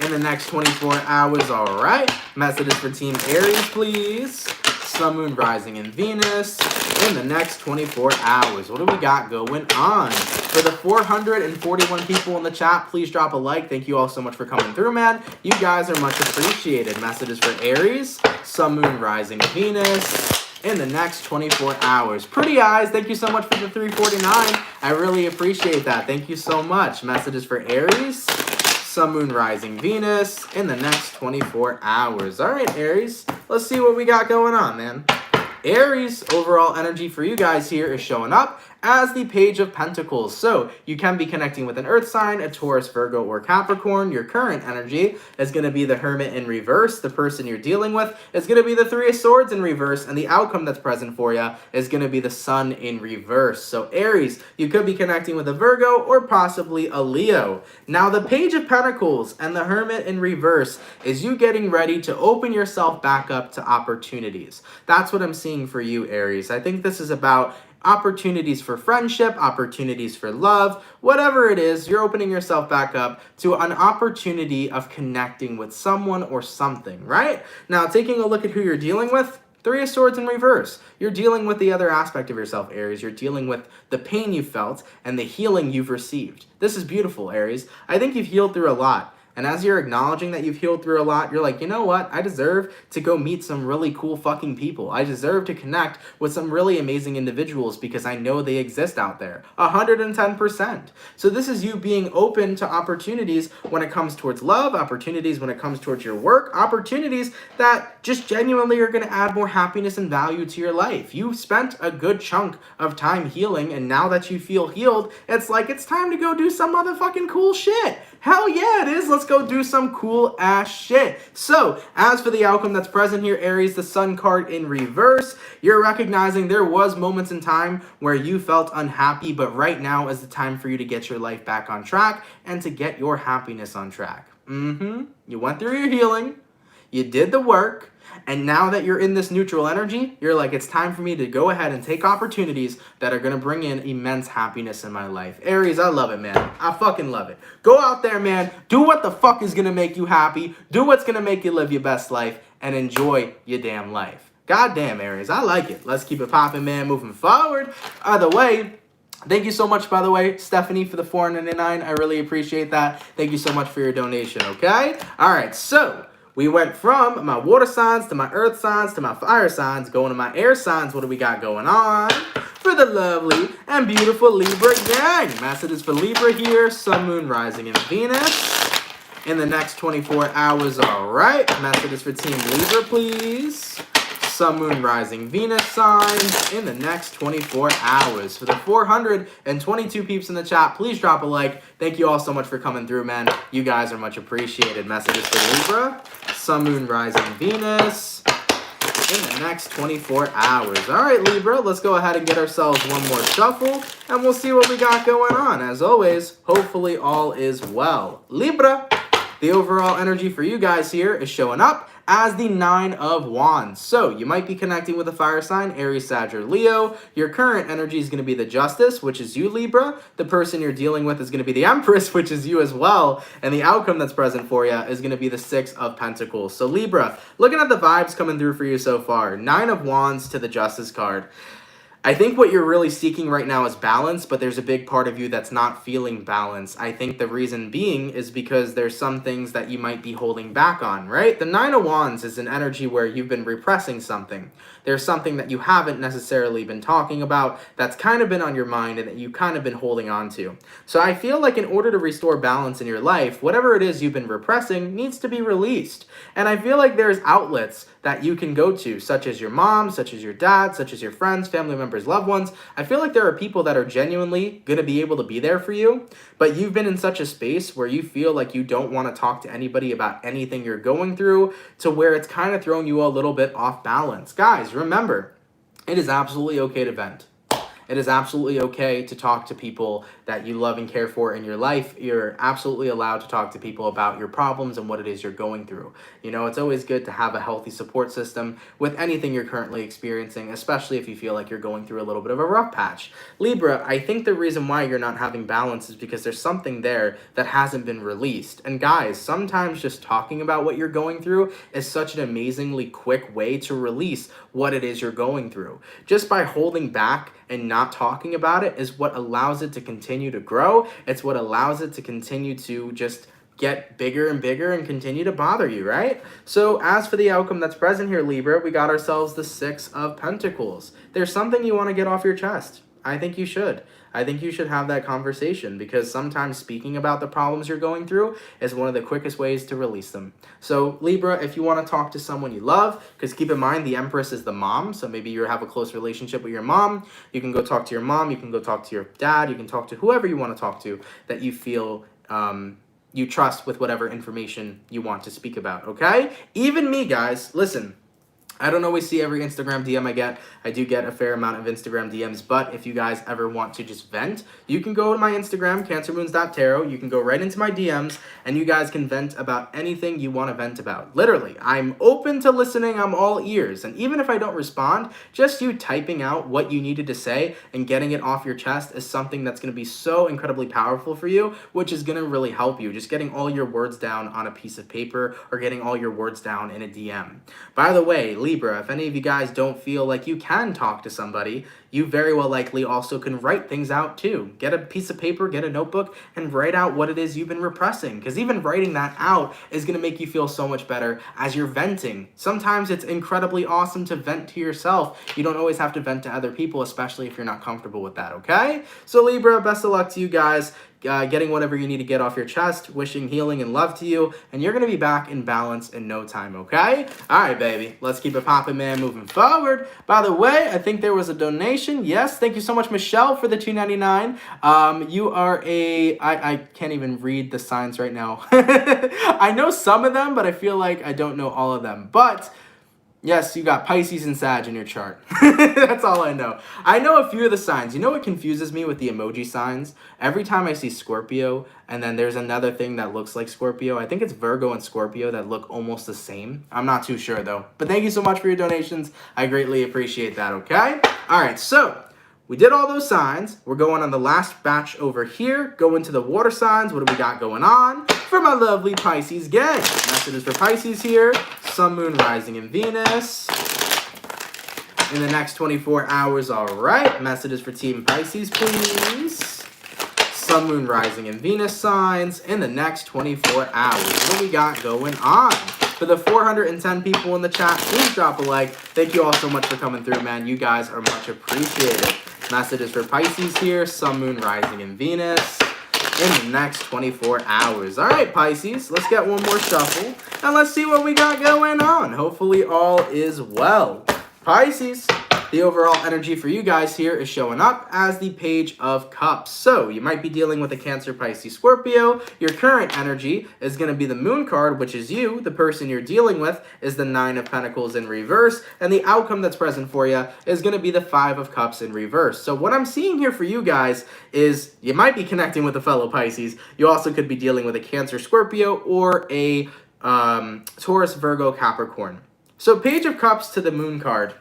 in the next 24 hours, all right. Messages for Team Aries, please. Sun, Moon, Rising, and Venus in the next 24 hours. What do we got going on? For the 441 people in the chat, please drop a like. Thank you all so much for coming through, man. You guys are much appreciated. Messages for Aries, Sun, Moon, Rising, Venus in the next 24 hours. Pretty eyes, thank you so much for the 349. I really appreciate that. Thank you so much. Messages for Aries, Sun, Moon, Rising, Venus in the next 24 hours. All right, Aries, let's see what we got going on, man. Aries, overall energy for you guys here is showing up as the Page of Pentacles. So you can be connecting with an earth sign, a Taurus, Virgo, or Capricorn. Your current energy is going to be the Hermit in reverse. The person you're dealing with is going to be the Three of Swords in reverse. And the outcome that's present for you is going to be the Sun in reverse. So Aries, you could be connecting with a Virgo or possibly a Leo. Now the Page of Pentacles and the Hermit in reverse is you getting ready to open yourself back up to opportunities. That's what I'm seeing for you, Aries. I think this is about opportunities for friendship, opportunities for love, whatever it is, you're opening yourself back up to an opportunity of connecting with someone or something, right? Now, taking a look at who you're dealing with, Three of Swords in reverse. You're dealing with the other aspect of yourself, Aries. You're dealing with the pain you felt and the healing you've received. This is beautiful, Aries. I think you've healed through a lot. And as you're acknowledging that you've healed through a lot, you're like, you know what? I deserve to go meet some really cool fucking people. I deserve to connect with some really amazing individuals because I know they exist out there. 110%. So this is you being open to opportunities when it comes towards love, opportunities when it comes towards your work, opportunities that just genuinely are going to add more happiness and value to your life. You spent a good chunk of time healing, and now that you feel healed, it's like it's time to go do some motherfucking cool shit. Hell yeah, it is. Let's go do some cool ass shit. So, as for the outcome that's present here, Aries, the Sun card in reverse, you're recognizing there was moments in time where you felt unhappy, but right now is the time for you to get your life back on track and to get your happiness on track. You went through your healing, you did the work, and now that you're in this neutral energy, you're like, it's time for me to go ahead and take opportunities that are going to bring in immense happiness in my life. Aries, I love it, man. I fucking love it. Go out there, man. Do what the fuck is going to make you happy. Do what's going to make you live your best life and enjoy your damn life. God damn, Aries. I like it. Let's keep it popping, man. Moving forward. Either way, thank you so much, by the way, Stephanie, for the $4.99. I really appreciate that. Thank you so much for your donation, okay? All right, so we went from my water signs to my earth signs to my fire signs, going to my air signs. What do we got going on? For the lovely and beautiful Libra gang. Messages for Libra here. Sun, Moon, Rising, and Venus in the next 24 hours. All right. Messages for Team Libra, please. Sun, Moon, Rising, Venus signs in the next 24 hours. For the 422 peeps in the chat, please drop a like. Thank you all so much for coming through, man. You guys are much appreciated. Messages for Libra. Sun, Moon, Rising, Venus in the next 24 hours. All right, Libra, let's go ahead and get ourselves one more shuffle, and we'll see what we got going on. As always, hopefully all is well. Libra, the overall energy for you guys here is showing up as the Nine of Wands. So you might be connecting with a fire sign, Aries, Sag, or Leo. Your current energy is going to be the Justice, which is you, Libra. The person you're dealing with is going to be the Empress, which is you as well. And the outcome that's present for you is going to be the Six of Pentacles. So Libra, looking at the vibes coming through for you so far, Nine of Wands to the Justice card. I think what you're really seeking right now is balance, but there's a big part of you that's not feeling balance. I think the reason being is because there's some things that you might be holding back on, right? The Nine of Wands is an energy where you've been repressing something. There's something that you haven't necessarily been talking about that's kind of been on your mind and that you've kind of been holding on to. So I feel like in order to restore balance in your life, whatever it is you've been repressing needs to be released. And I feel like there's outlets that you can go to, such as your mom, such as your dad, such as your friends, family members, loved ones. I feel like there are people that are genuinely going to be able to be there for you, but you've been in such a space where you feel like you don't want to talk to anybody about anything you're going through, to where it's kind of throwing you a little bit off balance. Guys, remember, it is absolutely okay to vent. It is absolutely okay to talk to people that you love and care for in your life. You're absolutely allowed to talk to people about your problems and what it is you're going through. You know, it's always good to have a healthy support system with anything you're currently experiencing, especially if you feel like you're going through a little bit of a rough patch. Libra, I think the reason why you're not having balance is because there's something there that hasn't been released. And guys, sometimes just talking about what you're going through is such an amazingly quick way to release what it is you're going through. Just by holding back and not talking about it is what allows it to continue to grow. It's what allows it to continue to just get bigger and bigger and continue to bother you, right? So as for the outcome that's present here, Libra, we got ourselves the Six of Pentacles. There's something you want to get off your chest. I think you should. I think you should have that conversation, because sometimes speaking about the problems you're going through is one of the quickest ways to release them. So Libra, if you want to talk to someone you love, because keep in mind the Empress is the mom, so maybe you have a close relationship with your mom, you can go talk to your mom, you can go talk to your dad, you can talk to whoever you want to talk to that you feel you trust with whatever information you want to speak about, okay? Even me, guys, listen. I don't always see every Instagram DM I get. I do get a fair amount of Instagram DMs, but if you guys ever want to just vent, you can go to my Instagram, CancerMoons.tarot. You can go right into my DMs, and you guys can vent about anything you want to vent about. Literally, I'm open to listening. I'm all ears. And even if I don't respond, just you typing out what you needed to say and getting it off your chest is something that's going to be so incredibly powerful for you, which is going to really help you. Just getting all your words down on a piece of paper or getting all your words down in a DM. By the way, Libra, if any of you guys don't feel like you can talk to somebody, you very well likely also can write things out too. Get a piece of paper, get a notebook, and write out what it is you've been repressing. Because even writing that out is going to make you feel so much better as you're venting. Sometimes it's incredibly awesome to vent to yourself. You don't always have to vent to other people, especially if you're not comfortable with that, okay? So Libra, best of luck to you guys. Getting whatever you need to get off your chest, wishing healing and love to you, and you're going to be back in balance in no time, okay? All right, baby. Let's keep it popping, man, moving forward. By the way, I think there was a donation. Yes, thank you so much, Michelle, for the $2.99. You are I can't even read the signs right now. I know some of them, but I feel like I don't know all of them. But yes, you got Pisces and Sag in your chart. That's all I know. I know a few of the signs. You know what confuses me with the emoji signs? Every time I see Scorpio, and then there's another thing that looks like Scorpio. I think it's Virgo and Scorpio that look almost the same. I'm not too sure, though. But thank you so much for your donations. I greatly appreciate that, okay? All right, so we did all those signs. We're going on the last batch over here. Go into the water signs. What do we got going on? For my lovely Pisces gang. Messages for Pisces here. Sun, Moon, Rising, and Venus in the next 24 hours. All right. Messages for Team Pisces, please. Sun, Moon, Rising, and Venus signs in the next 24 hours. What do we got going on? For the 410 people in the chat, please drop a like. Thank you all so much for coming through, man. You guys are much appreciated. Messages for Pisces here, Sun, Moon, Rising, and Venus in the next 24 hours. All right, Pisces, let's get one more shuffle, and let's see what we got going on. Hopefully all is well. Pisces, the overall energy for you guys here is showing up as the Page of Cups. So you might be dealing with a Cancer, Pisces, Scorpio. Your current energy is going to be the Moon card, which is you. The person you're dealing with is the Nine of Pentacles in reverse. And the outcome that's present for you is going to be the Five of Cups in reverse. So what I'm seeing here for you guys is you might be connecting with a fellow Pisces. You also could be dealing with a Cancer, Scorpio, or a Taurus, Virgo, Capricorn. So Page of Cups to the Moon card.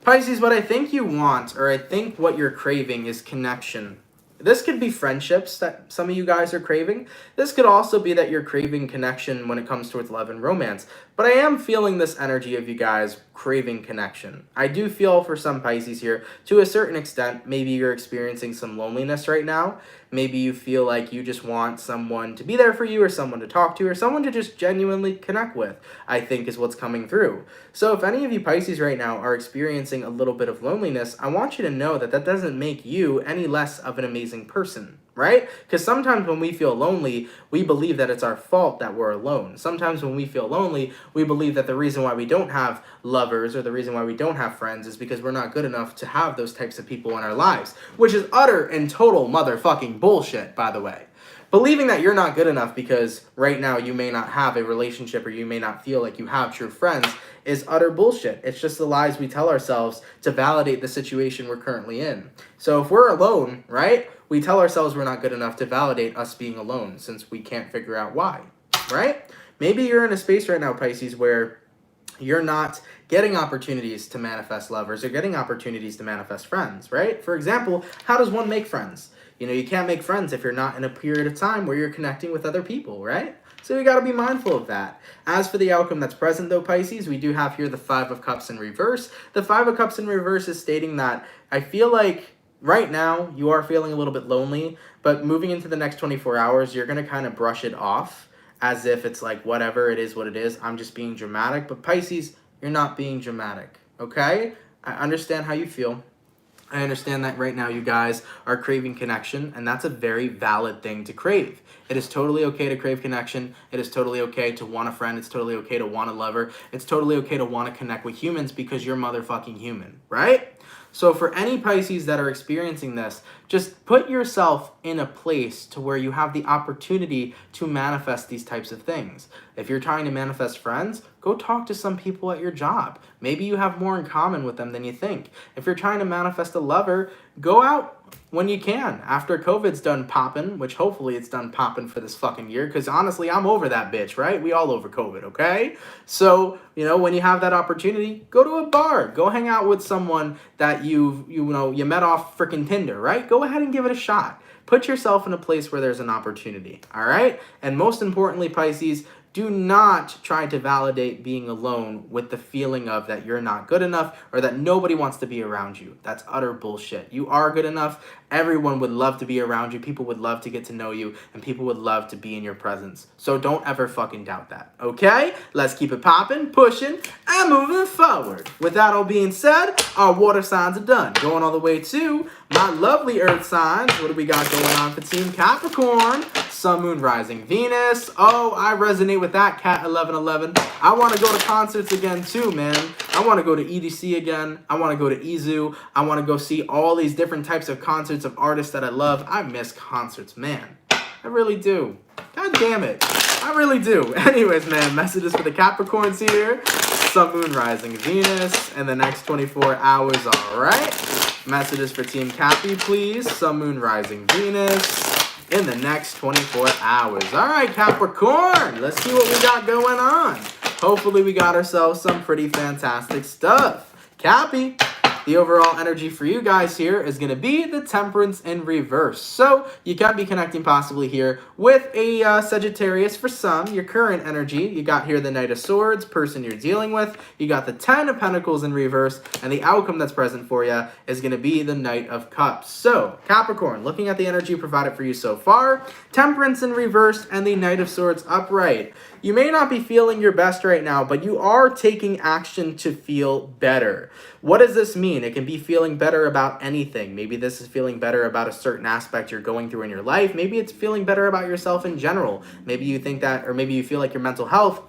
Pisces, what I think you want, or I think what you're craving, is connection. This could be friendships that some of you guys are craving. This could also be that you're craving connection when it comes towards love and romance. But I am feeling this energy of you guys craving connection. I do feel for some Pisces here, to a certain extent, maybe you're experiencing some loneliness right now. Maybe you feel like you just want someone to be there for you, or someone to talk to, or someone to just genuinely connect with, I think is what's coming through. So if any of you Pisces right now are experiencing a little bit of loneliness, I want you to know that that doesn't make you any less of an amazing person, right? Because sometimes when we feel lonely, we believe that it's our fault that we're alone. Sometimes when we feel lonely, we believe that the reason why we don't have lovers or the reason why we don't have friends is because we're not good enough to have those types of people in our lives, which is utter and total motherfucking bullshit, by the way. Believing that you're not good enough because right now you may not have a relationship or you may not feel like you have true friends is utter bullshit. It's just the lies we tell ourselves to validate the situation we're currently in. So if we're alone, right, we tell ourselves we're not good enough to validate us being alone since we can't figure out why, right? Maybe you're in a space right now, Pisces, where you're not getting opportunities to manifest lovers or getting opportunities to manifest friends, right? For example, how does one make friends? You know, you can't make friends if you're not in a period of time where you're connecting with other people, right? So you got to be mindful of that. As for the outcome that's present, though, Pisces, we do have here the Five of Cups in reverse. The Five of Cups in reverse is stating that I feel like right now you are feeling a little bit lonely, but moving into the next 24 hours, you're going to kind of brush it off as if it's like, whatever, it is what it is. I'm just being dramatic. But Pisces, you're not being dramatic, okay? I understand how you feel. I understand that right now you guys are craving connection, and that's a very valid thing to crave. It is totally okay to crave connection. It is totally okay to want a friend. It's totally okay to want a lover. It's totally okay to want to connect with humans because you're motherfucking human, right? So for any Pisces that are experiencing this, just put yourself in a place to where you have the opportunity to manifest these types of things. If you're trying to manifest friends, go talk to some people at your job. Maybe you have more in common with them than you think. If you're trying to manifest a lover, go out when you can. After COVID's done popping, which hopefully it's done popping for this fucking year, because honestly, I'm over that bitch, right? We all over COVID, okay? So, you know, when you have that opportunity, go to a bar. Go hang out with someone that you met off freaking Tinder, right? Go ahead and give it a shot. Put yourself in a place where there's an opportunity, all right? And most importantly, Pisces, do not try to validate being alone with the feeling of that you're not good enough or that nobody wants to be around you. That's utter bullshit. You are good enough. Everyone would love to be around you. People would love to get to know you, and people would love to be in your presence. So don't ever fucking doubt that, okay? Let's keep it popping, pushing, and moving forward. With that all being said, our water signs are done. Going all the way to my lovely earth signs. What do we got going on for Team Capricorn? Sun, Moon, Rising, Venus. Oh, I resonate with that, Cat 1111. I want to go to concerts again too, man. I want to go to EDC again. I want to go to Izu. I want to go see all these different types of concerts of artists that I love. I miss concerts, man. I really do. God damn it. I really do. Anyways, man, messages for the Capricorns here. Sun, Moon, Rising, Venus in the next 24 hours, all right? Messages for Team Cappy, please. Sun, Moon, Rising, Venus in the next 24 hours. All right, Capricorn, let's see what we got going on. Hopefully we got ourselves some pretty fantastic stuff. Cappy, The overall energy for you guys here is going to be the Temperance in reverse. So you can be connecting possibly here with a Sagittarius for some. Your current energy, you got here the Knight of Swords, person you're dealing with. You got the Ten of Pentacles in reverse, and the outcome that's present for you is going to be the Knight of Cups. So Capricorn, looking at the energy provided for you so far, Temperance in reverse and the Knight of Swords upright. You may not be feeling your best right now, but you are taking action to feel better. What does this mean? It can be feeling better about anything. Maybe this is feeling better about a certain aspect you're going through in your life. Maybe it's feeling better about yourself in general. Maybe you think that, or maybe you feel like your mental health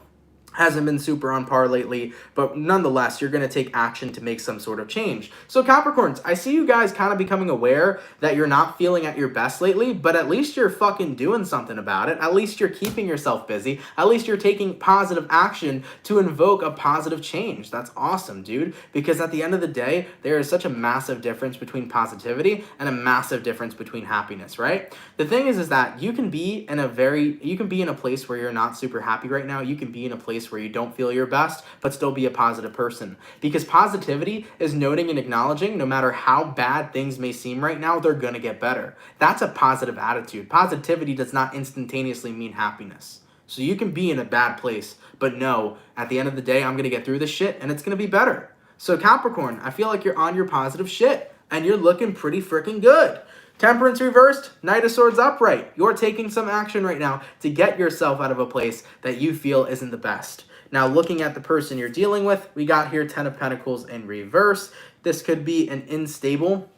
hasn't been super on par lately, but nonetheless, you're going to take action to make some sort of change. So Capricorns, I see you guys kind of becoming aware that you're not feeling at your best lately, but at least you're fucking doing something about it. At least you're keeping yourself busy. At least you're taking positive action to invoke a positive change. That's awesome, dude, because at the end of the day, there is such a massive difference between positivity and a massive difference between happiness, right? The thing is that you can be in a place where you're not super happy right now. You can be in a place where you don't feel your best, but still be a positive person. Because positivity is noting and acknowledging no matter how bad things may seem right now, they're gonna get better. That's a positive attitude. Positivity does not instantaneously mean happiness. So you can be in a bad place, but no, at the end of the day, I'm gonna get through this shit and it's gonna be better. So Capricorn, I feel like you're on your positive shit and you're looking pretty freaking good. Temperance reversed, Knight of Swords upright. You're taking some action right now to get yourself out of a place that you feel isn't the best. Now, looking at the person you're dealing with, we got here Ten of Pentacles in reverse. This could be an unstable,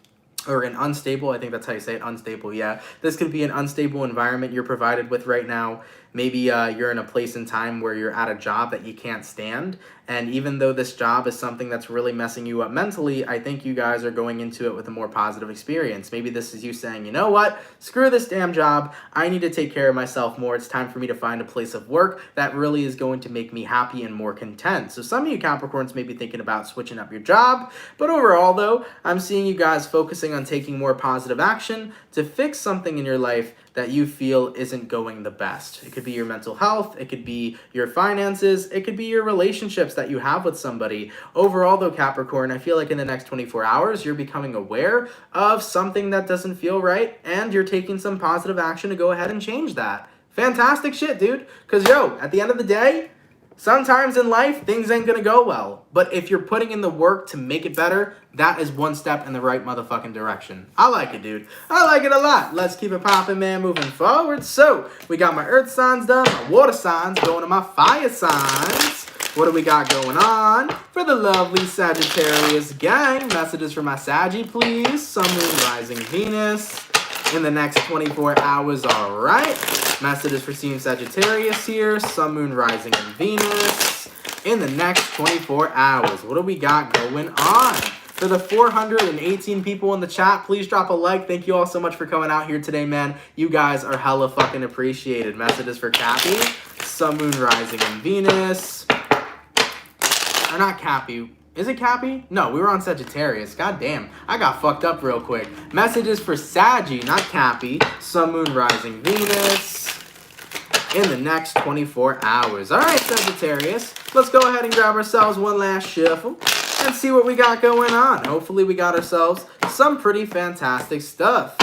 I think that's how you say it, unstable, yeah. This could be an unstable environment you're provided with right now. Maybe you're in a place in time where you're at a job that you can't stand. And even though this job is something that's really messing you up mentally, I think you guys are going into it with a more positive experience. Maybe this is you saying, you know what? Screw this damn job. I need to take care of myself more. It's time for me to find a place of work that really is going to make me happy and more content. So some of you Capricorns may be thinking about switching up your job. But overall, though, I'm seeing you guys focusing on taking more positive action to fix something in your life that you feel isn't going the best. It could be your mental health, it could be your finances, it could be your relationships that you have with somebody. Overall though, Capricorn, I feel like in the next 24 hours, you're becoming aware of something that doesn't feel right, and you're taking some positive action to go ahead and change that. Fantastic shit, dude. Because, yo, at the end of the day, sometimes in life, things ain't gonna go well. But if you're putting in the work to make it better, that is one step in the right motherfucking direction. I like it, dude. I like it a lot. Let's keep it popping, man, moving forward. So, we got my earth signs done, my water signs, going to my fire signs. What do we got going on? For the lovely Sagittarius gang, messages for my Saggy, please. Sun, Moon, Rising, Venus. In the next 24 hours, all right. Messages for Team Sagittarius here. Sun, Moon, Rising, and Venus. In the next 24 hours, what do we got going on? For the 418 people in the chat, please drop a like. Thank you all so much for coming out here today, man. You guys are hella fucking appreciated. Messages for Cappy. Sun, Moon, Rising, and Venus. Or not Cappy. Is it Cappy? No, we were on Sagittarius. God damn. I got fucked up real quick. Messages for Saggy, not Cappy. Sun, Moon, Rising, Venus. In the next 24 hours. All right, Sagittarius. Let's go ahead and grab ourselves one last shuffle and see what we got going on. Hopefully we got ourselves some pretty fantastic stuff.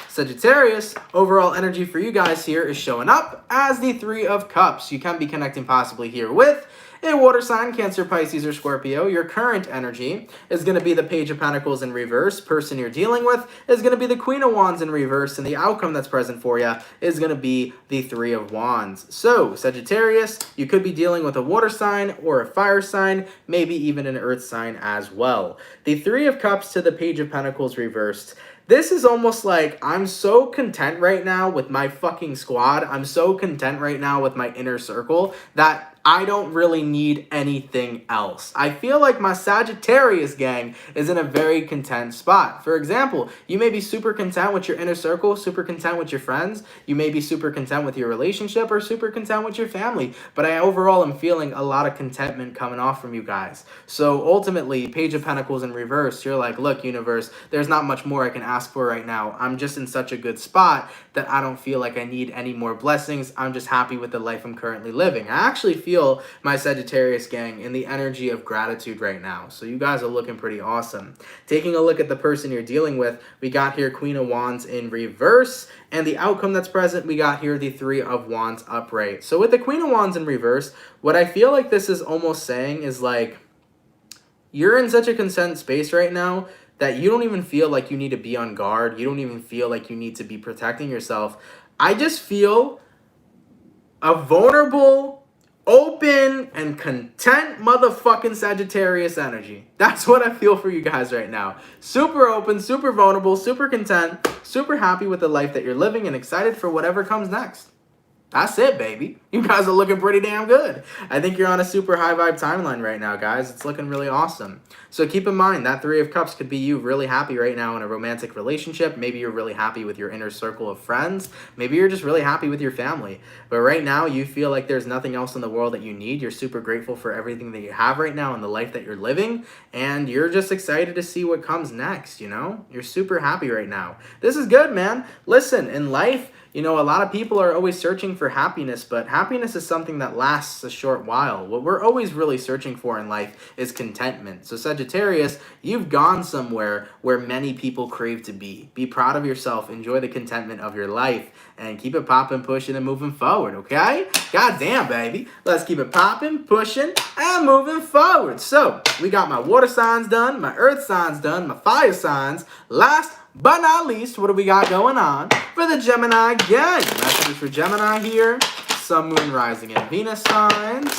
Sagittarius, overall energy for you guys here is showing up as the Three of Cups. You can be connecting possibly here with a water sign, Cancer, Pisces, or Scorpio. Your current energy is going to be the Page of Pentacles in reverse. Person you're dealing with is going to be the Queen of Wands in reverse, and the outcome that's present for you is going to be the Three of Wands. So, Sagittarius, you could be dealing with a water sign or a fire sign, maybe even an earth sign as well. The Three of Cups to the Page of Pentacles reversed. This is almost like I'm so content right now with my fucking squad. I'm so content right now with my inner circle that I don't really need anything else. I feel like my Sagittarius gang is in a very content spot. For example, you may be super content with your inner circle, super content with your friends. You may be super content with your relationship or super content with your family. But I overall am feeling a lot of contentment coming off from you guys. So ultimately, Page of Pentacles in reverse, you're like, look, universe, there's not much more I can ask for right now. I'm just in such a good spot that I don't feel like I need any more blessings. I'm just happy with the life I'm currently living. I actually feel feel, my Sagittarius gang, in the energy of gratitude right now. So you guys are looking pretty awesome. Taking a look at the person you're dealing with, we got here Queen of Wands in reverse. And the outcome that's present, we got here the Three of Wands upright. So with the Queen of Wands in reverse, what I feel like this is almost saying is like, you're in such a content space right now that you don't even feel like you need to be on guard. You don't even feel like you need to be protecting yourself. I just feel a vulnerable, open, and content motherfucking Sagittarius energy. That's what I feel for you guys right now. Super open, super vulnerable, super content, super happy with the life that you're living, and excited for whatever comes next. That's it, baby. You guys are looking pretty damn good. I think you're on a super high vibe timeline right now, guys. It's looking really awesome. So keep in mind, that Three of Cups could be you really happy right now in a romantic relationship. Maybe you're really happy with your inner circle of friends. Maybe you're just really happy with your family. But right now, you feel like there's nothing else in the world that you need. You're super grateful for everything that you have right now and the life that you're living. And you're just excited to see what comes next, you know? You're super happy right now. This is good, man. Listen, in life, you know, a lot of people are always searching for happiness, but happiness is something that lasts a short while. What we're always really searching for in life is contentment. So Sagittarius, you've gone somewhere where many people crave to be. Be proud of yourself, enjoy the contentment of your life, and keep it popping, pushing, and moving forward, okay? God damn, baby. Let's keep it popping, pushing, and moving forward. So, we got my water signs done, my earth signs done, my fire signs. Last but not least, what do we got going on for the Gemini gang? Messages for Gemini here. Sun, Moon, Rising, and Venus signs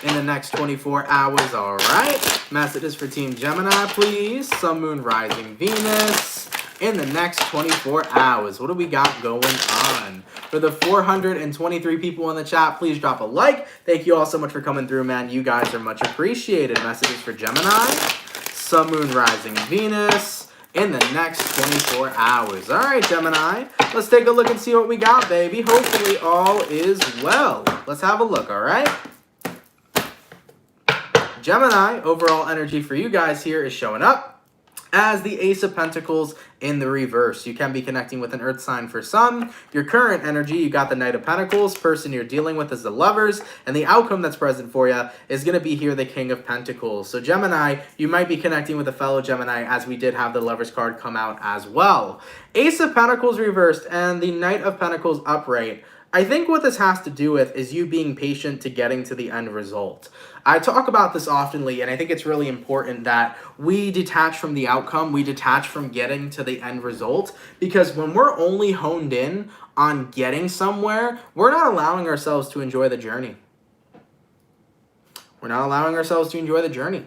in the next 24 hours, all right? Messages for Team Gemini, please. Sun, Moon, Rising, Venus in the next 24 hours. What do we got going on? For the 423 people in the chat, please drop a like. Thank you all so much for coming through, man. You guys are much appreciated. Messages for Gemini. Sun, Moon, Rising, Venus in the next 24 hours. All right, Gemini, let's take a look and see what we got, baby. Hopefully all is well. Let's have a look, all right? Gemini, overall energy for you guys here is showing up as the Ace of Pentacles in the reverse. You can be connecting with an earth sign for some. Your current energy, you got the Knight of Pentacles. Person you're dealing with is the Lovers. And the outcome that's present for you is going to be here the King of Pentacles. So Gemini, you might be connecting with a fellow Gemini, as we did have the Lovers card come out as well. Ace of Pentacles reversed and the Knight of Pentacles upright. I think what this has to do with is you being patient to getting to the end result. I talk about this oftenly, and I think it's really important that we detach from the outcome, we detach from getting to the end result, because when we're only honed in on getting somewhere, we're not allowing ourselves to enjoy the journey. We're not allowing ourselves to enjoy the journey.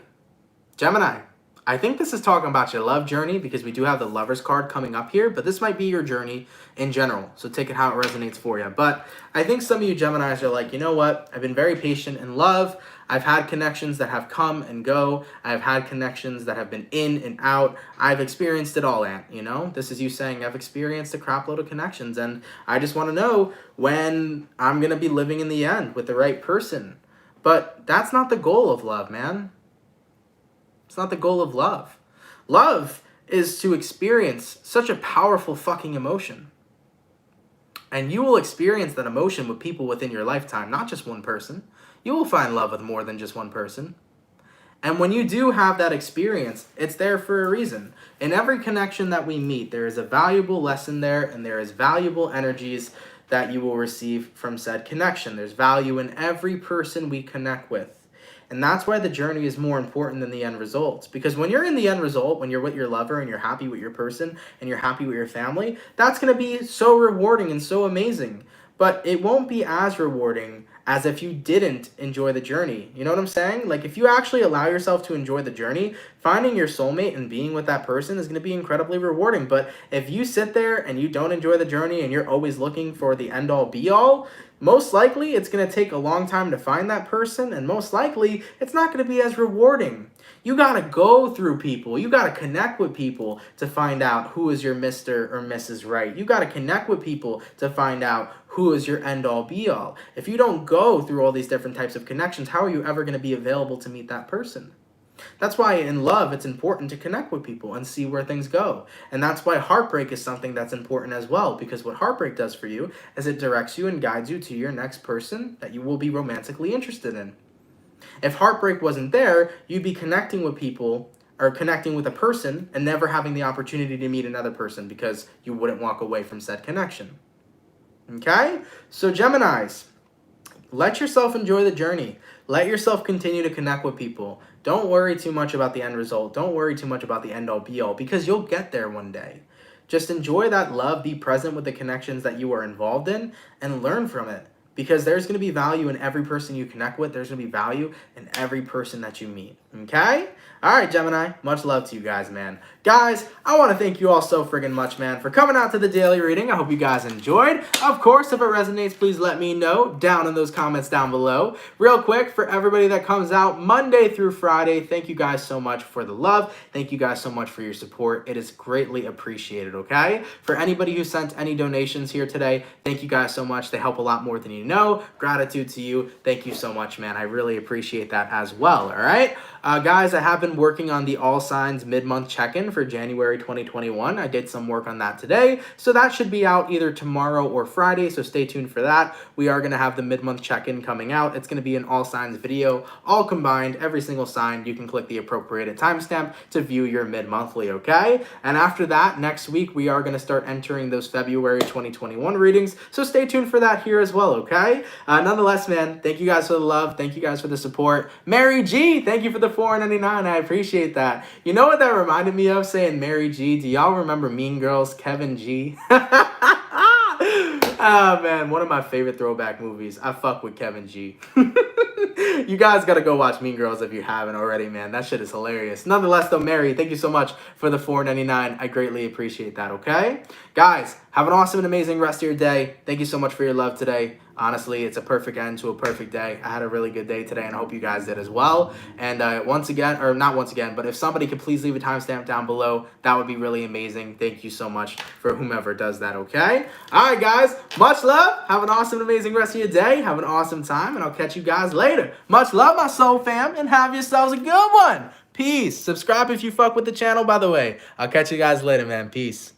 Gemini, I think this is talking about your love journey, because we do have the Lovers card coming up here, but this might be your journey in general. So take it how it resonates for you. But I think some of you Geminis are like, you know what? I've been very patient in love. I've had connections that have come and go. I've had connections that have been in and out. I've experienced it all, Aunt. You know, this is you saying I've experienced a crap load of connections, and I just want to know when I'm going to be living in the end with the right person. But that's not the goal of love, man. It's not the goal of love. Love is to experience such a powerful fucking emotion. And you will experience that emotion with people within your lifetime, not just one person. You will find love with more than just one person. And when you do have that experience, it's there for a reason. In every connection that we meet, there is a valuable lesson there, and there is valuable energies that you will receive from said connection. There's value in every person we connect with. And that's why the journey is more important than the end result. Because when you're in the end result, when you're with your lover and you're happy with your person and you're happy with your family, that's going to be so rewarding and so amazing. But it won't be as rewarding as if you didn't enjoy the journey. You know what I'm saying? Like, if you actually allow yourself to enjoy the journey, finding your soulmate and being with that person is going to be incredibly rewarding. But if you sit there and you don't enjoy the journey and you're always looking for the end-all be-all, most likely it's going to take a long time to find that person, and most likely it's not going to be as rewarding. You got to go through people. You got to connect with people to find out who is your Mr. or Mrs. Right. You got to connect with people to find out who is your end-all be-all. If you don't go through all these different types of connections, how are you ever going to be available to meet that person? That's why in love, it's important to connect with people and see where things go. And that's why heartbreak is something that's important as well, because what heartbreak does for you is it directs you and guides you to your next person that you will be romantically interested in. If heartbreak wasn't there, you'd be connecting with people or connecting with a person and never having the opportunity to meet another person because you wouldn't walk away from said connection. Okay? So Geminis, let yourself enjoy the journey. Let yourself continue to connect with people. Don't worry too much about the end result. Don't worry too much about the end all be all, because you'll get there one day. Just enjoy that love, be present with the connections that you are involved in, and learn from it. Because there's going to be value in every person you connect with. There's going to be value in every person that you meet. Okay? All right, Gemini. Much love to you guys, man. Guys, I want to thank you all so friggin' much, man, for coming out to the daily reading. I hope you guys enjoyed. Of course, if it resonates, please let me know down in those comments down below. Real quick, for everybody that comes out Monday through Friday, thank you guys so much for the love. Thank you guys so much for your support. It is greatly appreciated, okay? For anybody who sent any donations here today, thank you guys so much. They help a lot more than you know. Gratitude to you. Thank you so much, man. I really appreciate that as well, all right? Guys, I have been working on the All Signs mid-month check-in for January 2021. I did some work on that today, so that should be out either tomorrow or Friday, so stay tuned for that. We are going to have the mid-month check-in coming out. It's going to be an All Signs video, all combined, every single sign. You can click the appropriate timestamp to view your mid-monthly, okay? And after that, next week, we are going to start entering those February 2021 readings, so stay tuned for that here as well, okay? Nonetheless, man, thank you guys for the love. Thank you guys for the support. Mary G, thank you for the $4.99. I appreciate that. You know what that reminded me of, saying Mary G? Do y'all remember Mean Girls, Kevin G? Oh, man, one of my favorite throwback movies. I fuck with Kevin G. You guys got to go watch Mean Girls if you haven't already, man. That shit is hilarious. Nonetheless, though, Mary, thank you so much for the $4.99. I greatly appreciate that, okay? Guys, have an awesome and amazing rest of your day. Thank you so much for your love today. Honestly, it's a perfect end to a perfect day. I had a really good day today, and I hope you guys did as well. And once again, or not once again, but if somebody could please leave a timestamp down below, that would be really amazing. Thank you so much for whomever does that, okay? All right, guys, much love. Have an awesome and amazing rest of your day. Have an awesome time, and I'll catch you guys later. Much love, my soul fam, and have yourselves a good one. Peace. Subscribe if you fuck with the channel, by the way. I'll catch you guys later, man. Peace.